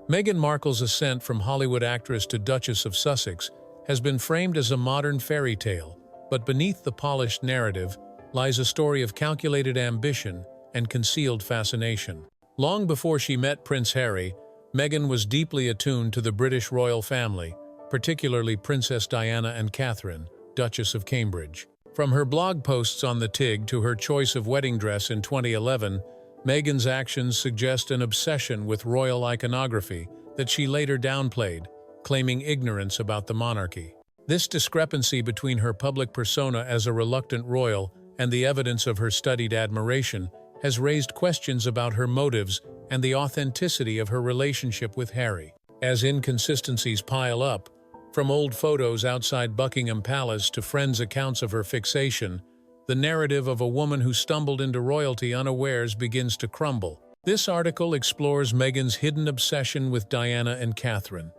Meghan Markle's ascent from Hollywood actress to Duchess of Sussex has been framed as a modern fairy tale, but beneath the polished narrative lies a story of calculated ambition and concealed fascination. Long before she met Prince Harry, Meghan was deeply attuned to the British royal family, particularly Princess Diana and Catherine, Duchess of Cambridge. From her blog posts on the TIG to her choice of wedding dress in 2011, Meghan's actions suggest an obsession with royal iconography that she later downplayed, claiming ignorance about the monarchy. This discrepancy between her public persona as a reluctant royal and the evidence of her studied admiration has raised questions about her motives and the authenticity of her relationship with Harry. As inconsistencies pile up, from old photos outside Buckingham Palace to friends' accounts of her fixation, the narrative of a woman who stumbled into royalty unawares begins to crumble. This article explores Meghan's hidden obsession with Diana and Catherine,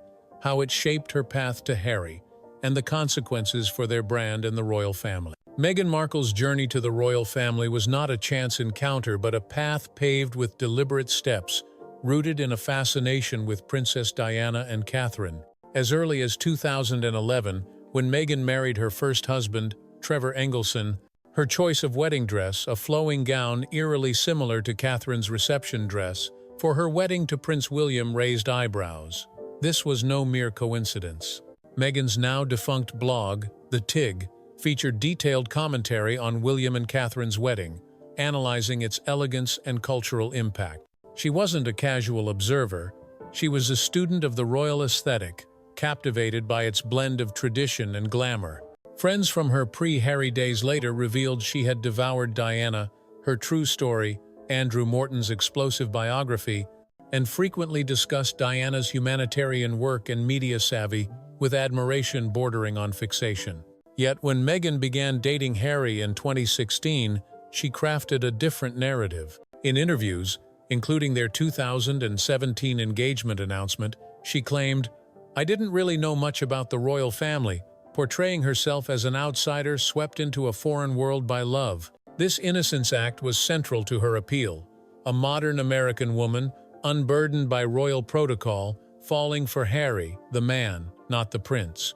how it shaped her path to Harry, and the consequences for their brand and the royal family. Meghan Markle's journey to the royal family was not a chance encounter but a path paved with deliberate steps, rooted in a fascination with Princess Diana and Catherine. As early as 2011, when Meghan married her first husband, Trevor Engelson, her choice of wedding dress, a flowing gown eerily similar to Catherine's reception dress, for her wedding to Prince William raised eyebrows. This was no mere coincidence. Meghan's now-defunct blog, The TIG, featured detailed commentary on William and Catherine's wedding, analyzing its elegance and cultural impact. She wasn't a casual observer. She was a student of the royal aesthetic, captivated by its blend of tradition and glamour. Friends from her pre-Harry days later revealed she had devoured Diana, her true story, Andrew Morton's explosive biography, and frequently discussed Diana's humanitarian work and media savvy with admiration bordering on fixation. Yet when Meghan began dating Harry in 2016, she crafted a different narrative. In interviews, including their 2017 engagement announcement, she claimed, "I didn't really know much about the royal family," portraying herself as an outsider swept into a foreign world by love. This innocence act was central to her appeal, a modern American woman, unburdened by royal protocol, falling for Harry, the man, not the prince.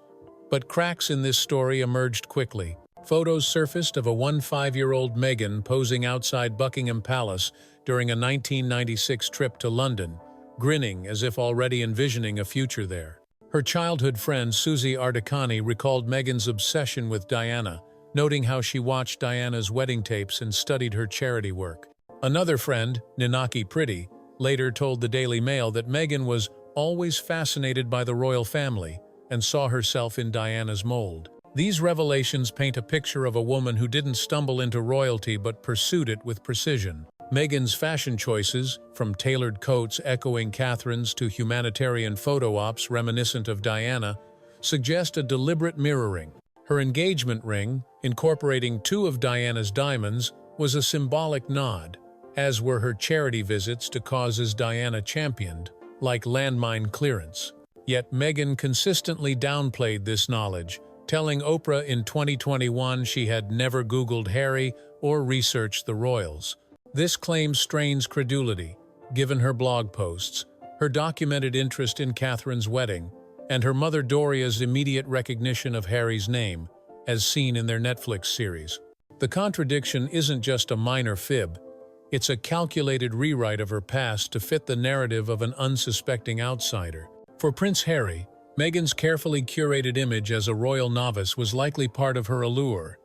But cracks in this story emerged quickly. Photos surfaced of a 15-year-old Meghan posing outside Buckingham Palace during a 1996 trip to London, grinning as if already envisioning a future there. Her childhood friend Susie Ardicani recalled Meghan's obsession with Diana, noting how she watched Diana's wedding tapes and studied her charity work. Another friend, Ninaki Pretty, later told the Daily Mail that Meghan was always fascinated by the royal family and saw herself in Diana's mold. These revelations paint a picture of a woman who didn't stumble into royalty but pursued it with precision. Meghan's fashion choices, from tailored coats echoing Catherine's to humanitarian photo ops reminiscent of Diana, suggest a deliberate mirroring. Her engagement ring, incorporating 2 of Diana's diamonds, was a symbolic nod, as were her charity visits to causes Diana championed, like landmine clearance. Yet Meghan consistently downplayed this knowledge, telling Oprah in 2021 she had never Googled Harry or researched the royals. This claim strains credulity, given her blog posts, her documented interest in Catherine's wedding, and her mother Doria's immediate recognition of Harry's name, as seen in their Netflix series. The contradiction isn't just a minor fib, it's a calculated rewrite of her past to fit the narrative of an unsuspecting outsider. For Prince Harry, Meghan's carefully curated image as a royal novice was likely part of her allure.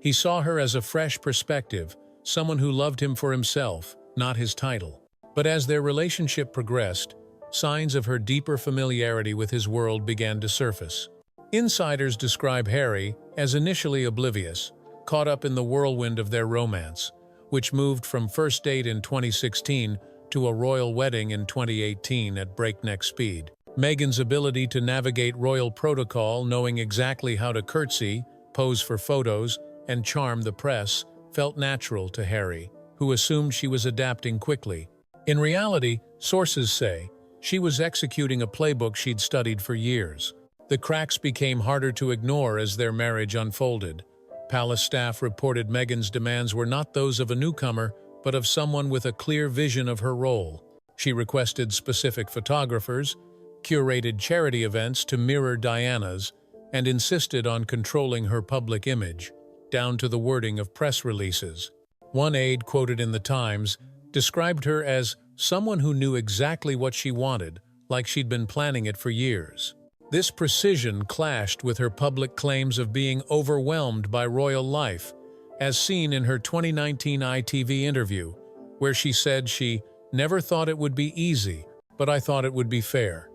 He saw her as a fresh perspective, someone who loved him for himself, not his title. But as their relationship progressed, signs of her deeper familiarity with his world began to surface. Insiders describe Harry as initially oblivious, caught up in the whirlwind of their romance, which moved from first date in 2016 to a royal wedding in 2018 at breakneck speed. Meghan's ability to navigate royal protocol, knowing exactly how to curtsy, pose for photos, and charm the press, felt natural to Harry, who assumed she was adapting quickly. In reality, sources say, she was executing a playbook she'd studied for years. The cracks became harder to ignore as their marriage unfolded. Palace staff reported Meghan's demands were not those of a newcomer, but of someone with a clear vision of her role. She requested specific photographers, curated charity events to mirror Diana's, and insisted on controlling her public image, down to the wording of press releases. One aide, quoted in the Times, described her as someone who knew exactly what she wanted, like she'd been planning it for years. This precision clashed with her public claims of being overwhelmed by royal life, as seen in her 2019 ITV interview, where she said she never thought it would be easy, but I thought it would be fair.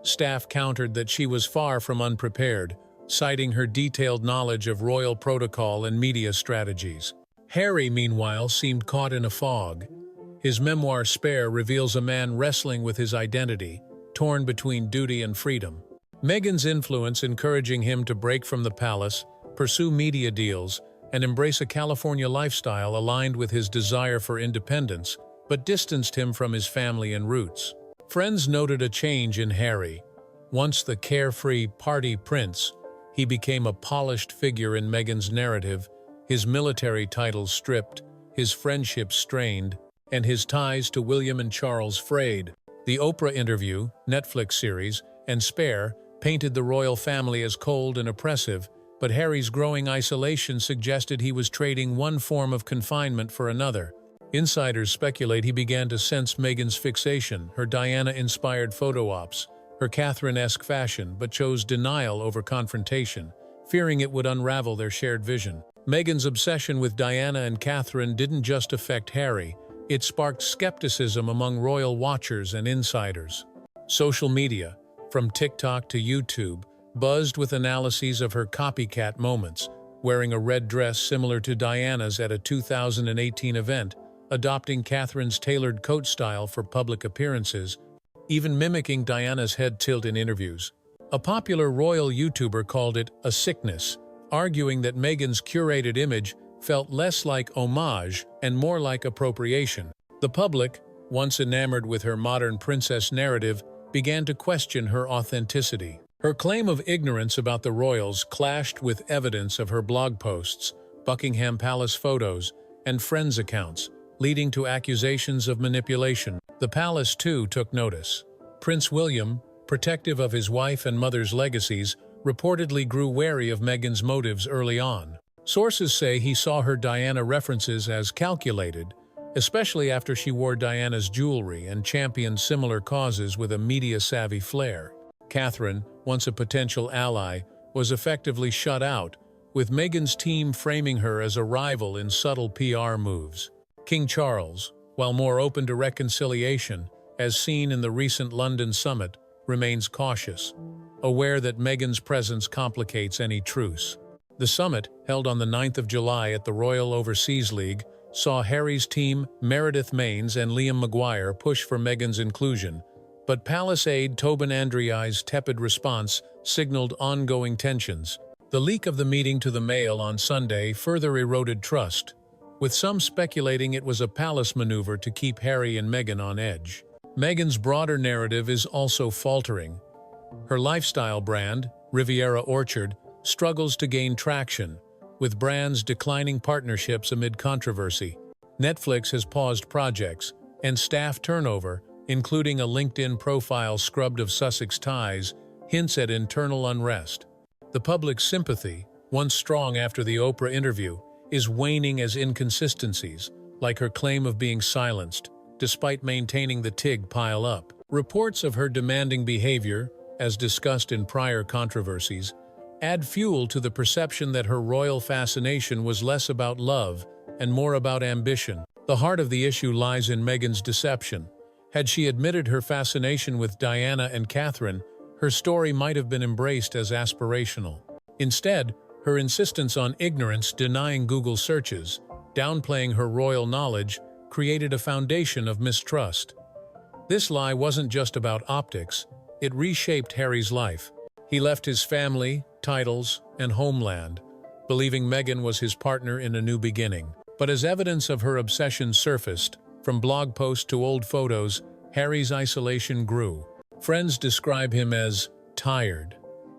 Staff countered that she was far from unprepared, citing her detailed knowledge of royal protocol and media strategies. Harry, meanwhile, seemed caught in a fog. His memoir Spare reveals a man wrestling with his identity, torn between duty and freedom. Meghan's influence encouraging him to break from the palace, pursue media deals, and embrace a California lifestyle aligned with his desire for independence, but distanced him from his family and roots. Friends noted a change in Harry. Once the carefree party prince, he became a polished figure in Meghan's narrative, his military titles stripped, his friendships strained, and his ties to William and Charles frayed. The Oprah interview, Netflix series, and Spare painted the royal family as cold and oppressive, but Harry's growing isolation suggested he was trading one form of confinement for another. Insiders speculate he began to sense Meghan's fixation, her Diana-inspired photo ops, her Catherine-esque fashion, but chose denial over confrontation, fearing it would unravel their shared vision. Meghan's obsession with Diana and Catherine didn't just affect Harry, it sparked skepticism among royal watchers and insiders. Social media, from TikTok to YouTube, buzzed with analyses of her copycat moments, wearing a red dress similar to Diana's at a 2018 event, adopting Catherine's tailored coat style for public appearances, even mimicking Diana's head tilt in interviews. A popular royal YouTuber called it a sickness, arguing that Meghan's curated image felt less like homage and more like appropriation. The public, once enamored with her modern princess narrative, began to question her authenticity. Her claim of ignorance about the royals clashed with evidence of her blog posts, Buckingham Palace photos, and friends' accounts, leading to accusations of manipulation. The palace, too, took notice. Prince William, protective of his wife and mother's legacies, reportedly grew wary of Meghan's motives early on. Sources say he saw her Diana references as calculated, especially after she wore Diana's jewelry and championed similar causes with a media-savvy flair. Catherine, once a potential ally, was effectively shut out, with Meghan's team framing her as a rival in subtle PR moves. King Charles, while more open to reconciliation, as seen in the recent London summit, remains cautious, aware that Meghan's presence complicates any truce. The summit, held on the 9th of July at the Royal Overseas League, saw Harry's team, Meredith Maines and Liam Maguire, push for Meghan's inclusion, but palace aide Tobin Andreai's tepid response signaled ongoing tensions. The leak of the meeting to the Mail on Sunday further eroded trust, with some speculating it was a palace maneuver to keep Harry and Meghan on edge. Meghan's broader narrative is also faltering. Her lifestyle brand, Riviera Orchard, struggles to gain traction, with brands declining partnerships amid controversy. Netflix has paused projects, and staff turnover, including a LinkedIn profile scrubbed of Sussex ties, hints at internal unrest. The public's sympathy, once strong after the Oprah interview, is waning as inconsistencies, like her claim of being silenced, despite maintaining the TIG pile up. Reports of her demanding behavior, as discussed in prior controversies, add fuel to the perception that her royal fascination was less about love and more about ambition. The heart of the issue lies in Meghan's deception. Had she admitted her fascination with Diana and Catherine, her story might have been embraced as aspirational. Instead, her insistence on ignorance, denying Google searches, downplaying her royal knowledge, created a foundation of mistrust. This lie wasn't just about optics, it reshaped Harry's life. He left his family, titles, and homeland, believing Meghan was his partner in a new beginning. But as evidence of her obsession surfaced, from blog posts to old photos, Harry's isolation grew. Friends describe him as tired,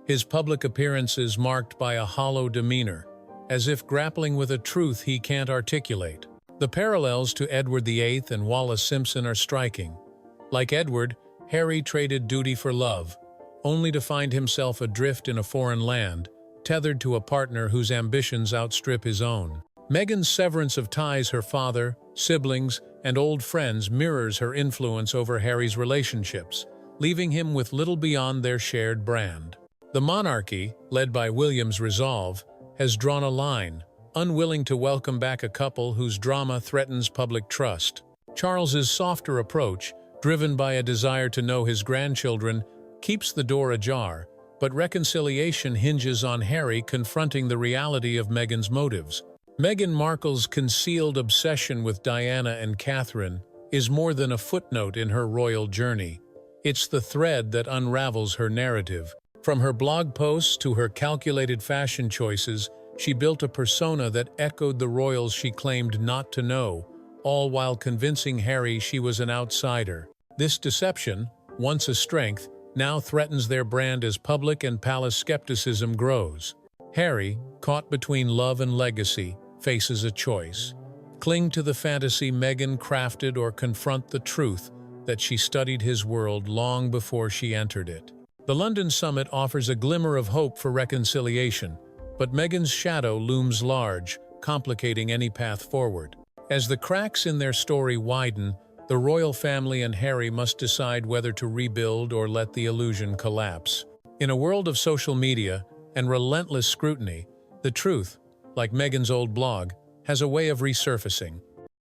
his public appearances marked by a hollow demeanor, as if grappling with a truth he can't articulate. The parallels to Edward VIII and Wallace Simpson are striking. Like Edward, Harry traded duty for love, only to find himself adrift in a foreign land, tethered to a partner whose ambitions outstrip his own. Meghan's severance of ties her father, siblings, and old friends mirrors her influence over Harry's relationships, leaving him with little beyond their shared brand. The monarchy, led by William's resolve, has drawn a line, unwilling to welcome back a couple whose drama threatens public trust. Charles's softer approach, driven by a desire to know his grandchildren, keeps the door ajar, but reconciliation hinges on Harry confronting the reality of Meghan's motives. Meghan Markle's concealed obsession with Diana and Catherine is more than a footnote in her royal journey. It's the thread that unravels her narrative. From her blog posts to her calculated fashion choices, she built a persona that echoed the royals she claimed not to know, all while convincing Harry she was an outsider. This deception, once a strength, now threatens their brand as public and palace skepticism grows. Harry, caught between love and legacy, faces a choice: cling to the fantasy Meghan crafted or confront the truth that she studied his world long before she entered it. The London summit offers a glimmer of hope for reconciliation, but Meghan's shadow looms large, complicating any path forward. As the cracks in their story widen, the royal family and Harry must decide whether to rebuild or let the illusion collapse. In a world of social media and relentless scrutiny, the truth, like Meghan's old blog, has a way of resurfacing.